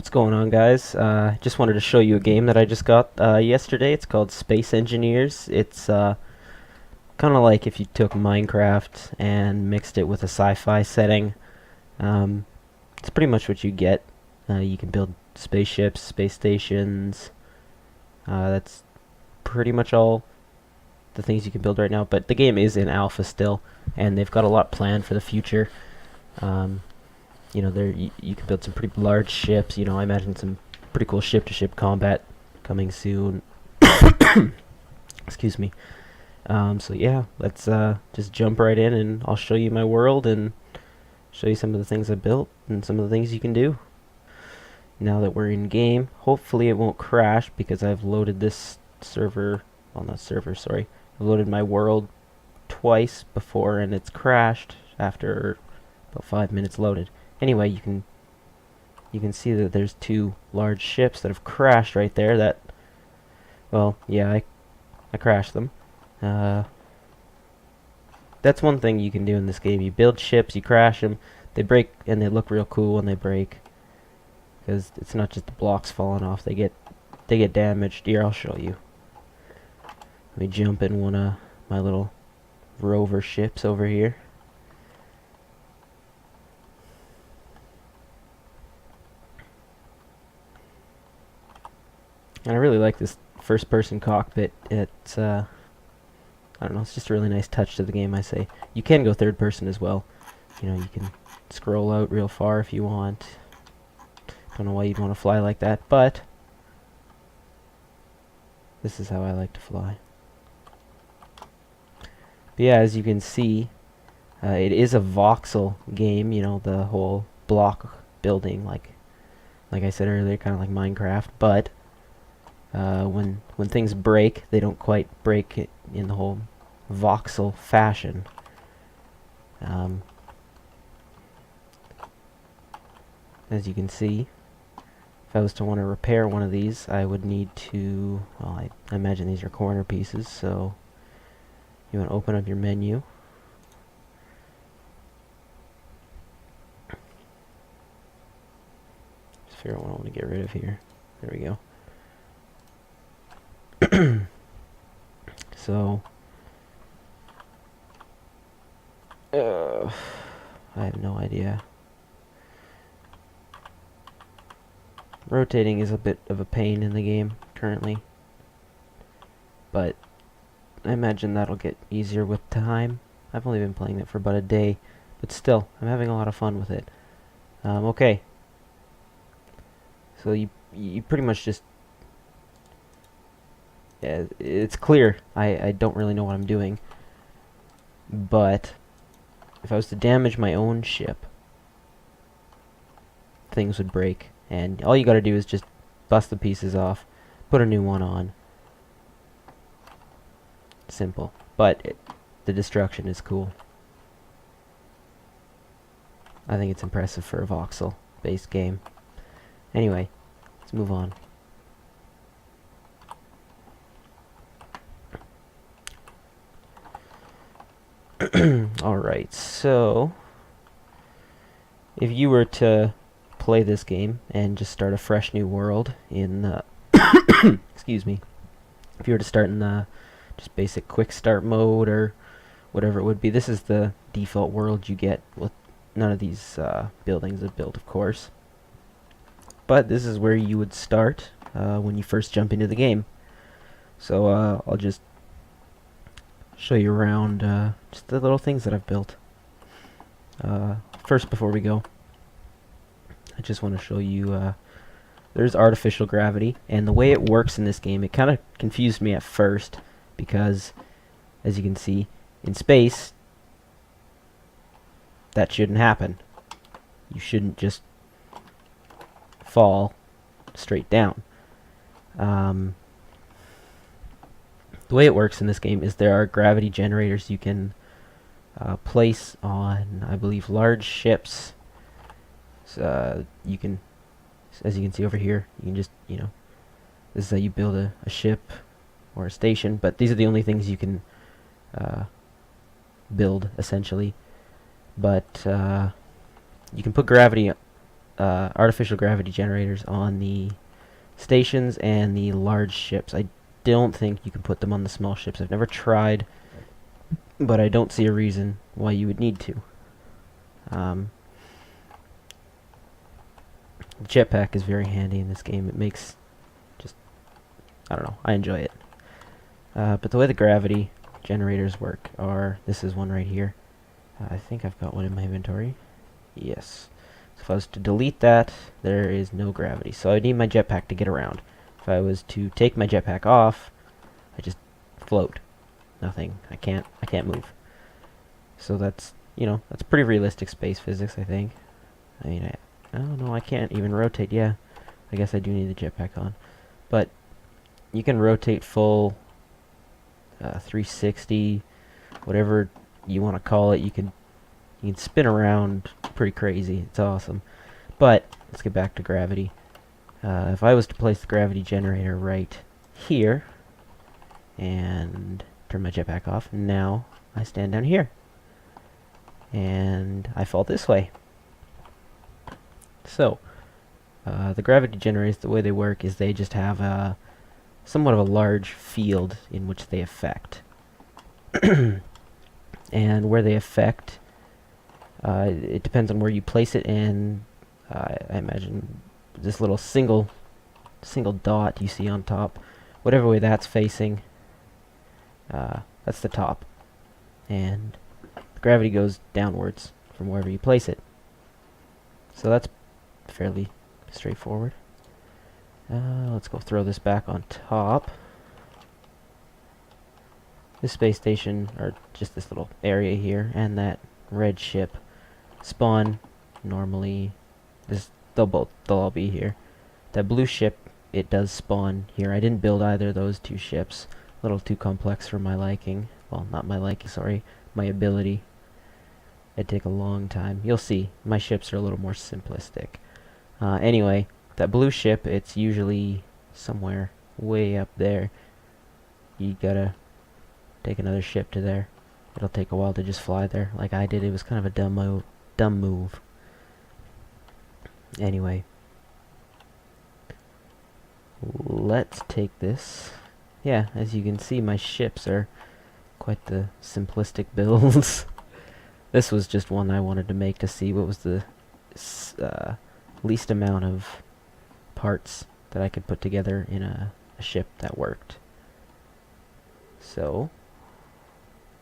What's going on, guys? Just wanted to show you a game that I just got yesterday. It's called Space Engineers. It's kind of like if you took Minecraft and mixed it with a sci-fi setting. Um, it's pretty much what you get. You can build spaceships, space stations. That's pretty much all the things you can build right now. But the game is in alpha still, and they've got a lot planned for the future. Um, there you can build some pretty large ships. I imagine some pretty cool ship-to-ship combat coming soon. Excuse me. So yeah, let's just jump right in, and I'll show you my world and show you some of the things I built and some of the things you can do. Now that we're in game, hopefully it won't crash because I've loaded this server. Well, not server, sorry. I loaded my world twice before, and it's crashed after about 5 minutes loaded. Anyway, you can see that there's two large ships that have crashed right there. That, well, yeah, I crashed them. That's one thing you can do in this game. You build ships, you crash them, they break, and they look real cool when they break. Because it's not just the blocks falling off; they get damaged. Here, I'll show you. Let me jump in one of my little rover ships over here. And I really like this first-person cockpit. It's I don't know, it's just a really nice touch to the game, I say. You can go third-person as well. You can scroll out real far if you want. Don't know why you'd want to fly like that, but this is how I like to fly. But yeah, as you can see, it is a voxel game. The whole block building, like I said earlier, kind of like Minecraft, but when things break, they don't quite break it in the whole voxel fashion. As you can see, if I was to want to repair one of these, I would need to, well, I imagine these are corner pieces, so you want to open up your menu. Just figure out what I want to get rid of here. There we go. So, I have no idea. Rotating is a bit of a pain in the game currently, but I imagine that'll get easier with time. I've only been playing it for about a day, but still, I'm having a lot of fun with it. Okay. So you pretty much just, yeah, it's clear. I don't really know what I'm doing, but if I was to damage my own ship, things would break, and all you gotta do is just bust the pieces off, put a new one on. Simple, but the destruction is cool. I think it's impressive for a voxel-based game. Anyway, let's move on. Alright, so if you were to play this game and just start a fresh new world in excuse me, if you were to start in the just basic quick start mode or whatever it would be, this is the default world you get with none of these buildings are built, of course, but this is where you would start when you first jump into the game. So I'll just show you around just the little things that I've built. First, before we go, I just want to show you there's artificial gravity, and the way it works in this game, it kind of confused me at first because, as you can see, in space, that shouldn't happen. You shouldn't just fall straight down. The way it works in this game is there are gravity generators you can place on, I believe, large ships. So, you can, as you can see over here, you can just, this is how you build a ship or a station, but these are the only things you can build, essentially. But you can put gravity artificial gravity generators on the stations and the large ships. I don't think you can put them on the small ships. I've never tried, but I don't see a reason why you would need to. The jetpack is very handy in this game. It makes just, I don't know, I enjoy it. But the way the gravity generators work are, this is one right here. I think I've got one in my inventory. Yes. So if I was to delete that, there is no gravity. So I need my jetpack to get around. If I was to take my jetpack off, I just float. Nothing. I can't move. So that's, that's pretty realistic space physics, I think. I mean, I don't know, I can't even rotate. Yeah, I guess I do need the jetpack on. But you can rotate full 360, whatever you want to call it. You can spin around pretty crazy. It's awesome. But let's get back to gravity. If I was to place the gravity generator right here and turn my jetpack off, now I stand down here and I fall this way. So the gravity generators, the way they work is they just have somewhat of a large field in which they affect. And where they affect, it depends on where you place it, and I imagine this little single dot you see on top, whatever way that's facing, that's the top. And the gravity goes downwards from wherever you place it. So that's fairly straightforward. Let's go throw this back on top. This space station, or just this little area here, and that red ship spawn normally. They'll all be here. That blue ship, it does spawn here. I didn't build either of those two ships. A little too complex for my liking. Well, not my liking, sorry. My ability. It'd take a long time. You'll see, my ships are a little more simplistic. Anyway, that blue ship, it's usually somewhere way up there. You gotta take another ship to there. It'll take a while to just fly there, like I did. It was kind of a dumb move. Anyway, let's take this. Yeah, as you can see, my ships are quite the simplistic builds. This was just one I wanted to make to see what was the least amount of parts that I could put together in a ship that worked. So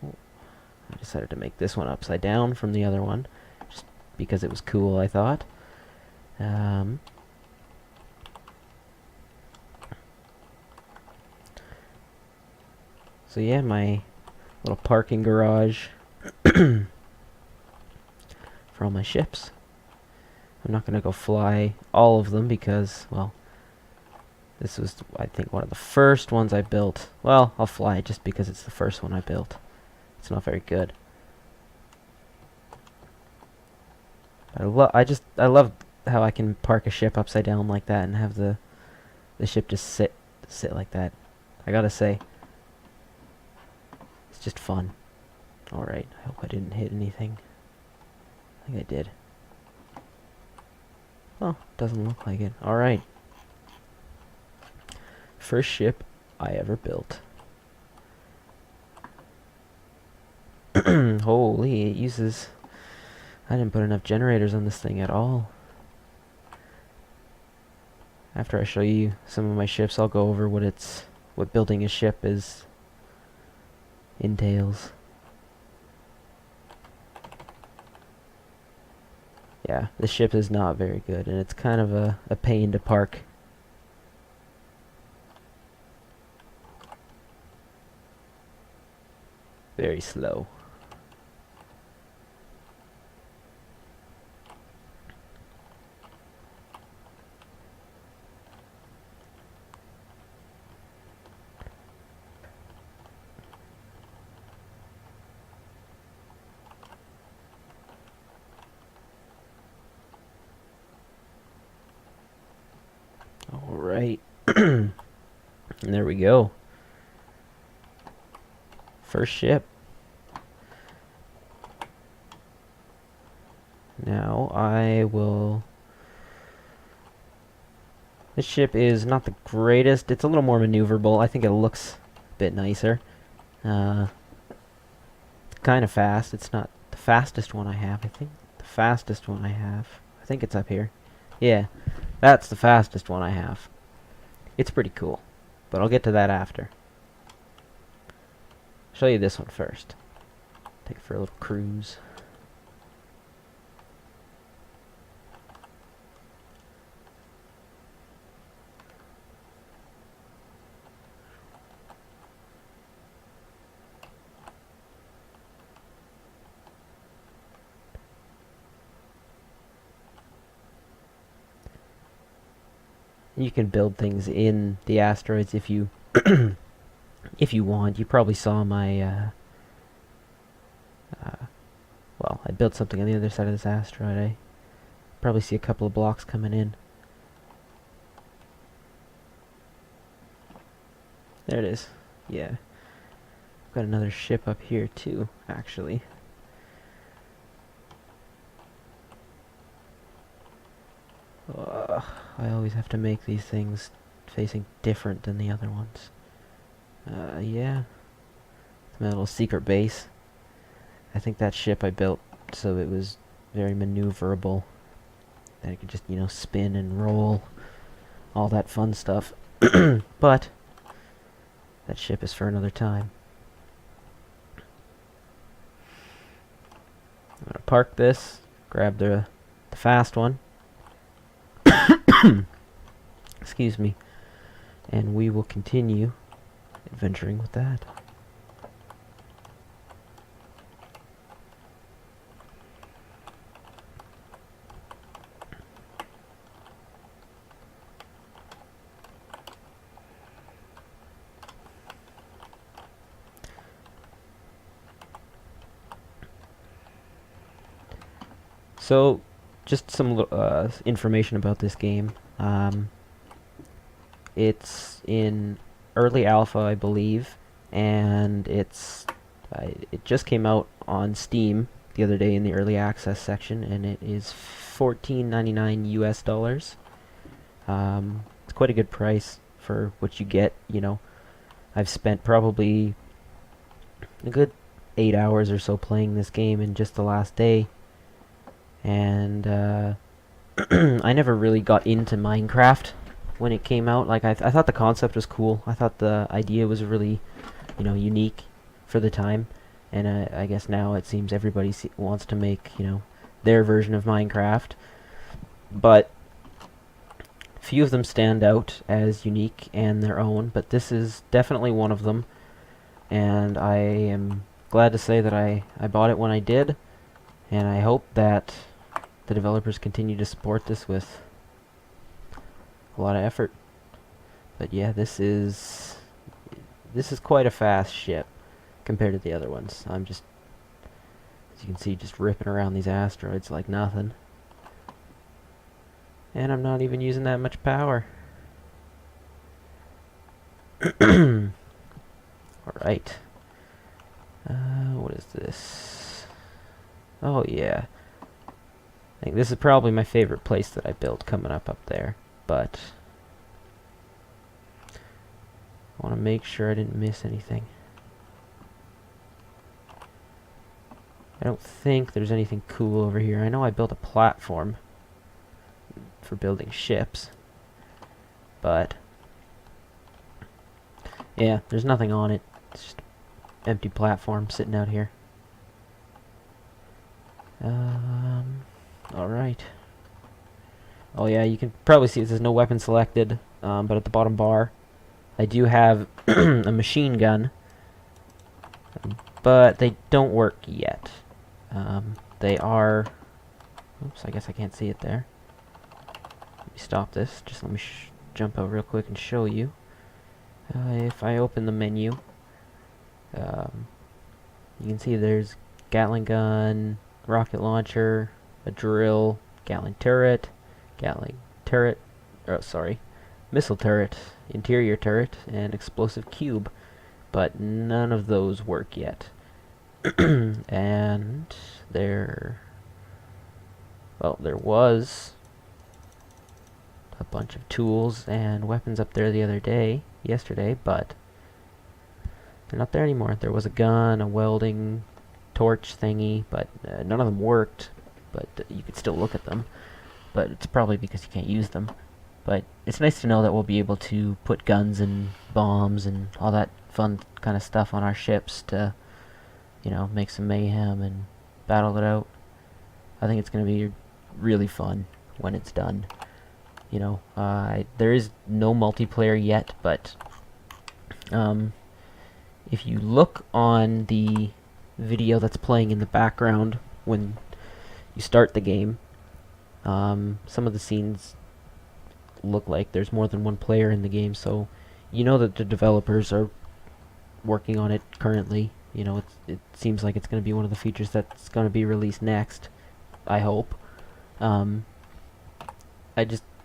I decided to make this one upside down from the other one, just because it was cool, I thought. So yeah, my little parking garage for all my ships. I'm not going to go fly all of them because, well, this was, I think, one of the first ones I built. Well, I'll fly it just because it's the first one I built. It's not very good. I love how I can park a ship upside down like that and have the ship just sit like that. I gotta say, it's just fun. Alright, I hope I didn't hit anything. I think I did. Oh, doesn't look like it. Alright. First ship I ever built. Holy, it uses... I didn't put enough generators on this thing at all. After I show you some of my ships, I'll go over what building a ship entails. Yeah, this ship is not very good, and it's kind of a pain to park. Very slow. Alright. And there we go. First ship. Now I will This ship is not the greatest. It's a little more maneuverable. I think it looks a bit nicer. Kind of fast. It's not the fastest one I have, I think. The fastest one I have. I think it's up here. Yeah, that's the fastest one I have. It's pretty cool, but I'll get to that after. Show you this one first. Take it for a little cruise. You can build things in the asteroids if you if you want. You probably saw my well, I built something on the other side of this asteroid. I probably see a couple of blocks coming in. There it is. Yeah. Got another ship up here too, actually. I always have to make these things facing different than the other ones. Yeah. It's my little secret base. I think that ship I built so it was very maneuverable. That it could just, you know, spin and roll. All that fun stuff. But that ship is for another time. I'm gonna park this, grab the fast one. Excuse me. And we will continue adventuring with that. So, just some information about this game. It's in early alpha, I believe, and it just came out on Steam the other day in the early access section, and it is $14.99 US dollars. It's quite a good price for what you get. You know, I've spent probably a good 8 hours or so playing this game in just the last day. And I never really got into Minecraft when it came out. Like I thought the concept was cool. I thought the idea was really, you know, unique for the time. And I guess now it seems everybody wants to make, you know, their version of Minecraft. But few of them stand out as unique and their own. But this is definitely one of them. And I am glad to say that I bought it when I did. And I hope that the developers continue to support this with a lot of effort. But yeah, this is quite a fast ship compared to the other ones. I'm just, as you can see, just ripping around these asteroids like nothing. And I'm not even using that much power. Alright. What is this? Oh yeah. I think this is probably my favorite place that I built coming up there, but I want to make sure I didn't miss anything. I don't think there's anything cool over here. I know I built a platform for building ships, but yeah, there's nothing on it. It's just an empty platform sitting out here. Alright. Oh yeah, you can probably see there's no weapon selected, but at the bottom bar, I do have a machine gun, but they don't work yet. They are... Oops, I guess I can't see it there. Let me stop this. Just let me jump out real quick and show you. If I open the menu, you can see there's Gatling gun, rocket launcher, a drill, Gatling turret, missile turret, interior turret, and explosive cube. But none of those work yet. And there was a bunch of tools and weapons up there yesterday, but they're not there anymore. There was a gun, a welding torch thingy, but none of them worked. But you could still look at them. But it's probably because you can't use them. But it's nice to know that we'll be able to put guns and bombs and all that fun kind of stuff on our ships to, make some mayhem and battle it out. I think it's going to be really fun when it's done. There is no multiplayer yet, but if you look on the video that's playing in the background when you start the game, some of the scenes look like there's more than one player in the game, so you know that the developers are working on it currently. It seems like it's going to be one of the features that's going to be released next, I hope. It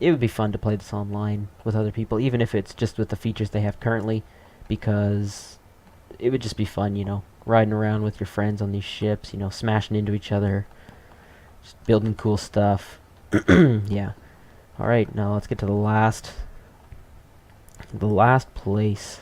would be fun to play this online with other people, even if it's just with the features they have currently, because it would just be fun, riding around with your friends on these ships, smashing into each other, just building cool stuff. Yeah. Alright, now let's get to the last place.